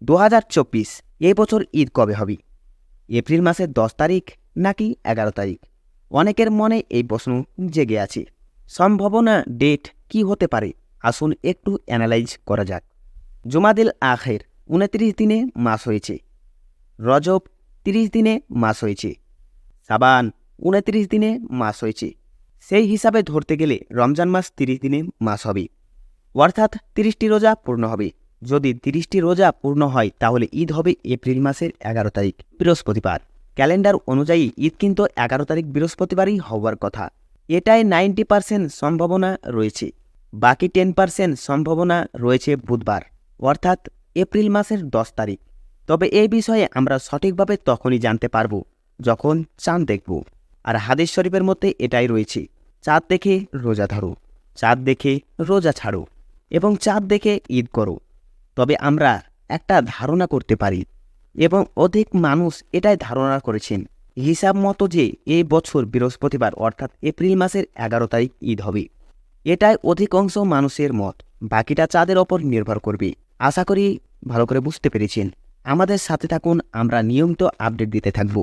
2024 এই বছর ঈদ কবে হবে? এপ্রিল মাসের 10 তারিখ নাকি 11 তারিখ? অনেকের মনে এই প্রশ্ন জেগে আছে। সম্ভাবনা ডেট কি হতে পারে? আসুন একটু অ্যানালাইজ করা যাক। জুমাদিল আখের 29 দিনে মাস হয়েছে। রজব 30 দিনে মাস হয়েছে। সাবান 29 দিনে মাস হয়েছে। সেই হিসাবে ধরতে গেলে রমজান মাস 30 দিনে মাস হবে, অর্থাৎ 30টি রোজা পূর্ণ হবে। যদি 30টি রোজা পূর্ণ হয় তাহলে ঈদ হবে এপ্রিল মাসের 11 তারিখ বৃহস্পতিবার। ক্যালেন্ডার অনুযায়ী ঈদ কিন্তু 11 তারিখ বৃহস্পতিবারই হওয়ার কথা। এটাই 90% সম্ভাবনা রয়েছে। বাকি 10% সম্ভাবনা রয়েছে বুধবার, অর্থাৎ এপ্রিল মাসের 10 তারিখ। তবে এই বিষয়ে আমরা সঠিকভাবে তখনই জানতে পারব যখন চাঁদ দেখব। আর হাদিস শরীফের মধ্যে এটাই রয়েছে, চাঁদ দেখে রোজা ধরো, চাঁদ দেখে রোজা ছাড়ো এবং চাঁদ দেখে ঈদ করো। তবে আমরা একটা ধারণা করতে পারি এবং অধিক মানুষ এটাই ধারণা করেছেন হিসাব মতো যে এই বছর বৃহস্পতিবার অর্থাৎ এপ্রিল মাসের 11 তারিখ ঈদ হবে। এটাই অধিকাংশ মানুষের মত, বাকিটা চাঁদের ওপর নির্ভর করবে। আশা করি ভালো করে বুঝতে পেরেছেন। আমাদের সাথে থাকুন, আমরা নিয়মিত আপডেট দিতে থাকব।